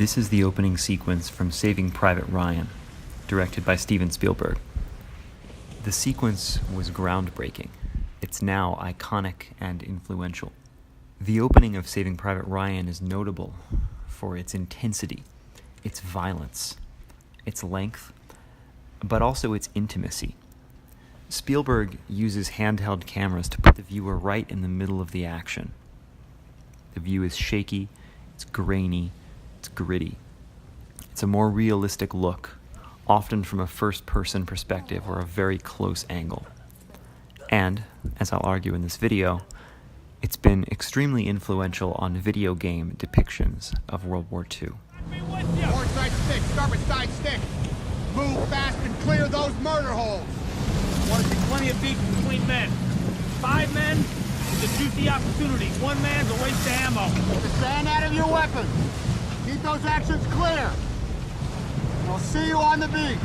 This is the opening sequence from Saving Private Ryan, directed by Steven Spielberg. The sequence was groundbreaking. It's now iconic and influential. The opening of Saving Private Ryan is notable for its intensity, its violence, its length, but also its intimacy. Spielberg uses handheld cameras to put the viewer right in the middle of the action. The view is shaky, it's grainy, it's gritty. It's a more realistic look, often from a first-person perspective or a very close angle. And, as I'll argue in this video, it's been extremely influential on video game depictions of World War II. North side stick, starboard side stick. Move fast and clear those murder holes. Want to see plenty of beach between men. 5 men is a juicy opportunity. 1 man's a waste of ammo. Get the sand out of your weapons. Keep those actions clear. We'll see you on the beach.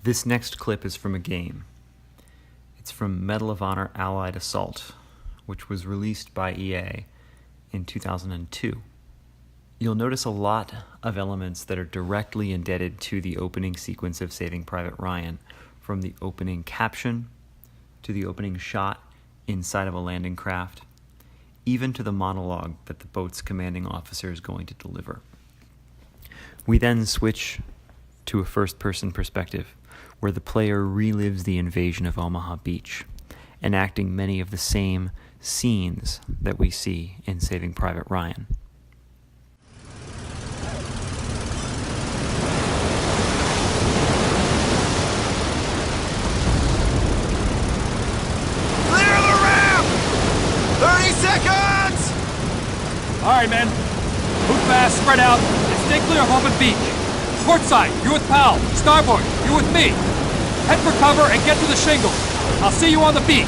This next clip is from a game. It's from Medal of Honor Allied Assault, which was released by EA in 2002. You'll notice a lot of elements that are directly indebted to the opening sequence of Saving Private Ryan, from the opening caption to the opening shot inside of a landing craft, even to the monologue that the boat's commanding officer is going to deliver. We then switch to a first-person perspective, where the player relives the invasion of Omaha Beach, enacting many of the same scenes that we see in Saving Private Ryan. Clear the ramp! 30 seconds! All right, men. Move fast, spread out, and stay clear of open beach. Port side, you're with Powell. Starboard, you're with me. Head for cover and get to the shingles. I'll see you on the beach.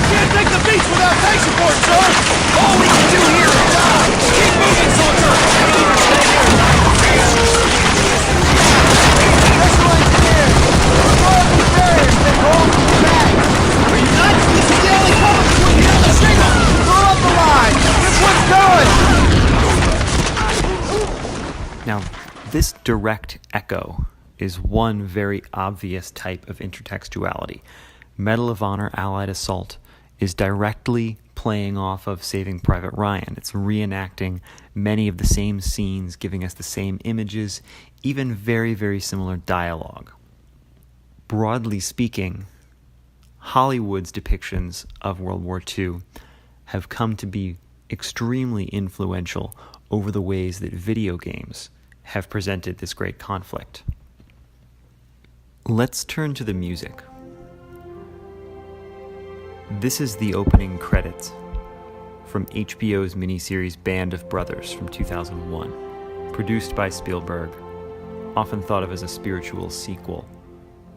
Can't take the beach without tech support, sir! All we can do here is die! Keep moving, soldier! Now, this direct echo is one very obvious type of intertextuality. Medal of Honor Allied Assault is directly playing off of Saving Private Ryan. It's reenacting many of the same scenes, giving us the same images, even very, very similar dialogue. Broadly speaking, Hollywood's depictions of World War II have come to be extremely influential over the ways that video games have presented this great conflict. Let's turn to the music. This is the opening credits from HBO's miniseries Band of Brothers from 2001, produced by Spielberg, often thought of as a spiritual sequel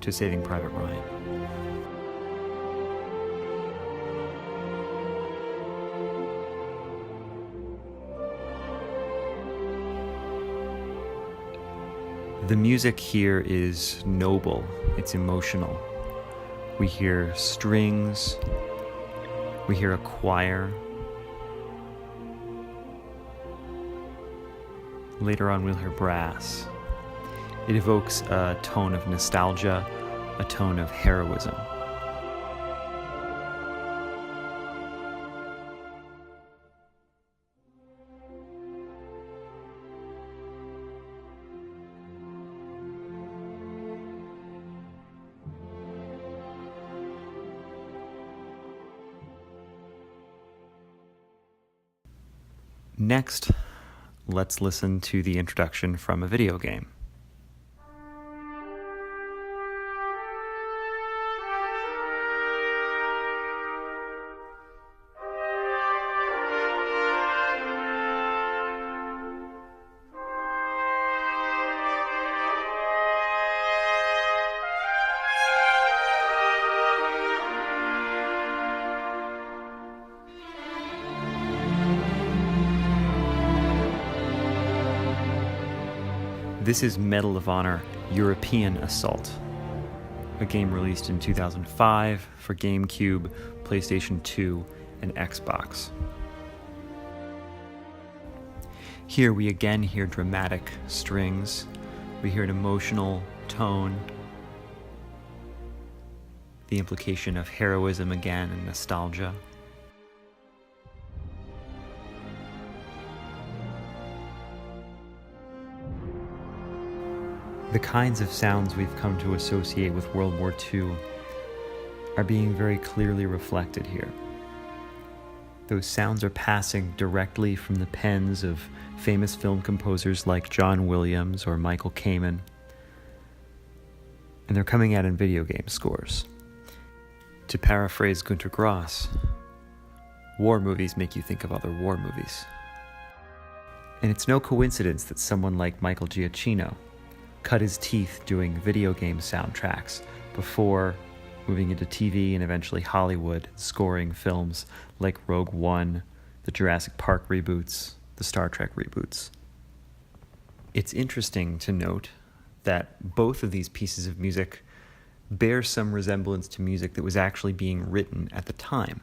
to Saving Private Ryan. The music here is noble, it's emotional. We hear strings, we hear a choir. Later on we'll hear brass. It evokes a tone of nostalgia, a tone of heroism. Next, let's listen to the introduction from a video game. This is Medal of Honor European Assault, a game released in 2005 for GameCube, PlayStation 2, and Xbox. Here we again hear dramatic strings, we hear an emotional tone, the implication of heroism again and nostalgia. The kinds of sounds we've come to associate with World War II are being very clearly reflected here. Those sounds are passing directly from the pens of famous film composers like John Williams or Michael Kamen, and they're coming out in video game scores. To paraphrase Günter Grass, war movies make you think of other war movies. And it's no coincidence that someone like Michael Giacchino cut his teeth doing video game soundtracks before moving into TV and eventually Hollywood, scoring films like Rogue One, the Jurassic Park reboots, the Star Trek reboots. It's interesting to note that both of these pieces of music bear some resemblance to music that was actually being written at the time.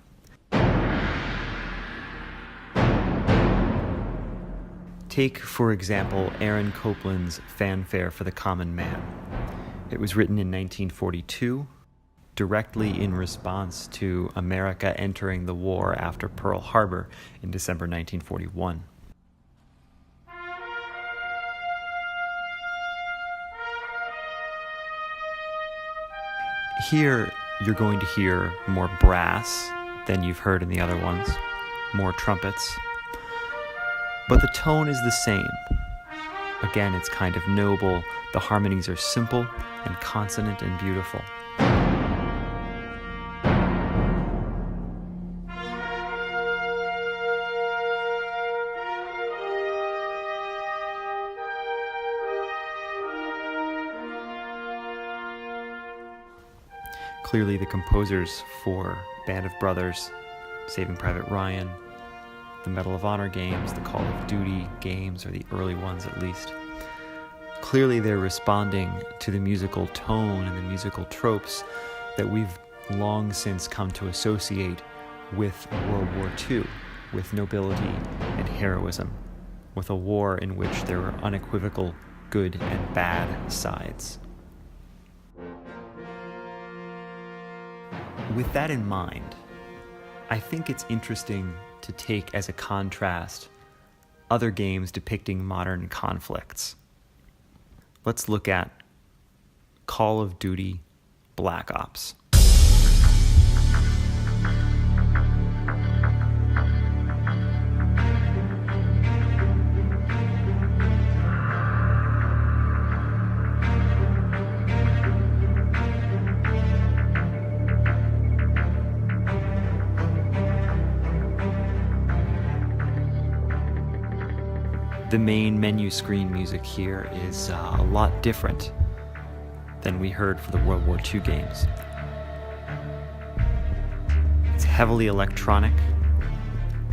Take, for example, Aaron Copland's Fanfare for the Common Man. It was written in 1942, directly in response to America entering the war after Pearl Harbor in December 1941. Here, you're going to hear more brass than you've heard in the other ones, more trumpets. But the tone is the same. Again, it's kind of noble. The harmonies are simple and consonant and beautiful. Clearly, the composers for Band of Brothers, Saving Private Ryan, the Medal of Honor games, the Call of Duty games, or the early ones at least. Clearly they're responding to the musical tone and the musical tropes that we've long since come to associate with World War II, with nobility and heroism, with a war in which there were unequivocal good and bad sides. With that in mind, I think it's interesting to take as a contrast other games depicting modern conflicts. Let's look at Call of Duty Black Ops. The main menu screen music here is a lot different than we heard for the World War II games. It's heavily electronic.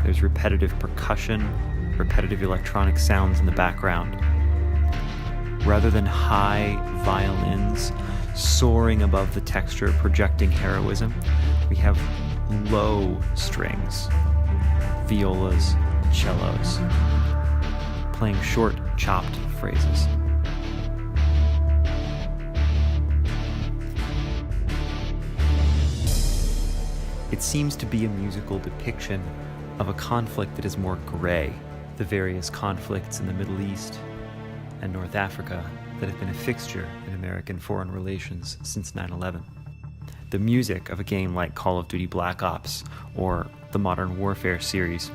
There's repetitive percussion, repetitive electronic sounds in the background. Rather than high violins soaring above the texture, projecting heroism, we have low strings, violas, cellos, playing short, chopped phrases. It seems to be a musical depiction of a conflict that is more gray, the various conflicts in the Middle East and North Africa that have been a fixture in American foreign relations since 9/11. The music of a game like Call of Duty Black Ops or the Modern Warfare series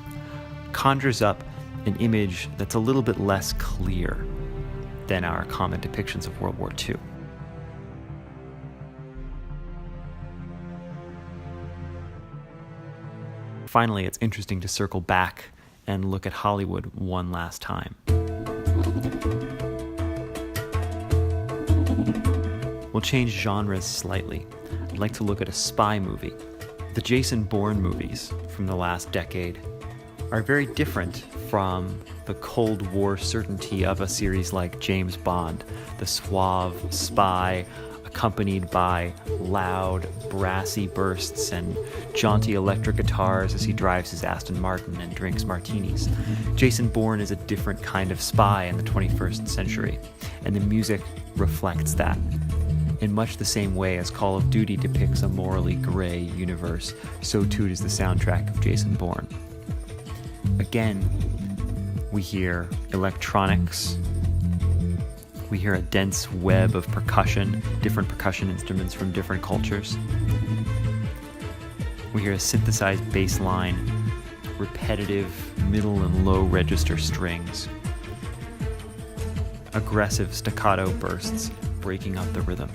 conjures up an image that's a little bit less clear than our common depictions of World War II. Finally, it's interesting to circle back and look at Hollywood one last time. We'll change genres slightly. I'd like to look at a spy movie. The Jason Bourne movies from the last decade are very different from the Cold War certainty of a series like James Bond, the suave spy accompanied by loud, brassy bursts and jaunty electric guitars as he drives his Aston Martin and drinks martinis. Jason Bourne is a different kind of spy in the 21st century, and the music reflects that. In much the same way as Call of Duty depicts a morally gray universe, so too does the soundtrack of Jason Bourne. Again, we hear electronics. We hear a dense web of percussion, different percussion instruments from different cultures. We hear a synthesized bass line, repetitive middle and low register strings, aggressive staccato bursts breaking up the rhythm.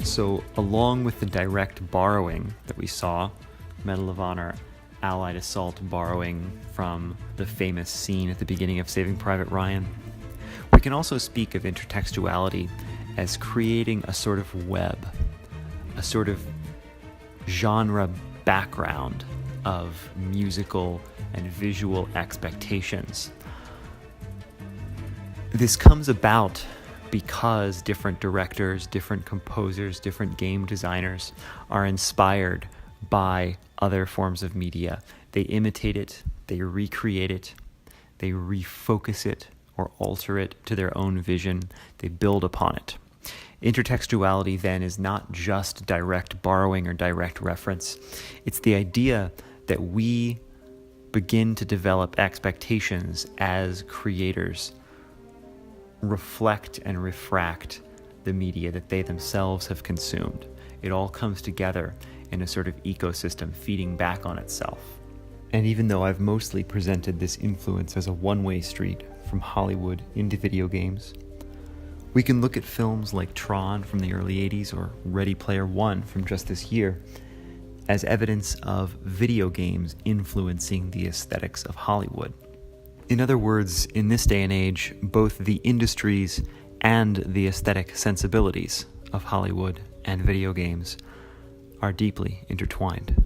So, along with the direct borrowing that we saw, Medal of Honor, Allied assault borrowing from the famous scene at the beginning of Saving Private Ryan, we can also speak of intertextuality as creating a sort of web, a sort of genre background of musical and visual expectations. This comes about because different directors, different composers, different game designers are inspired by other forms of media. They imitate it, they recreate it, they refocus it or alter it to their own vision, they build upon it. Intertextuality then is not just direct borrowing or direct reference. It's the idea that we begin to develop expectations as creators, reflect and refract the media that they themselves have consumed. It all comes together in a sort of ecosystem feeding back on itself. And even though I've mostly presented this influence as a one-way street from Hollywood into video games, we can look at films like Tron from the early 80s or Ready Player One from just this year as evidence of video games influencing the aesthetics of Hollywood. In other words, in this day and age, both the industries and the aesthetic sensibilities of Hollywood and video games are deeply intertwined.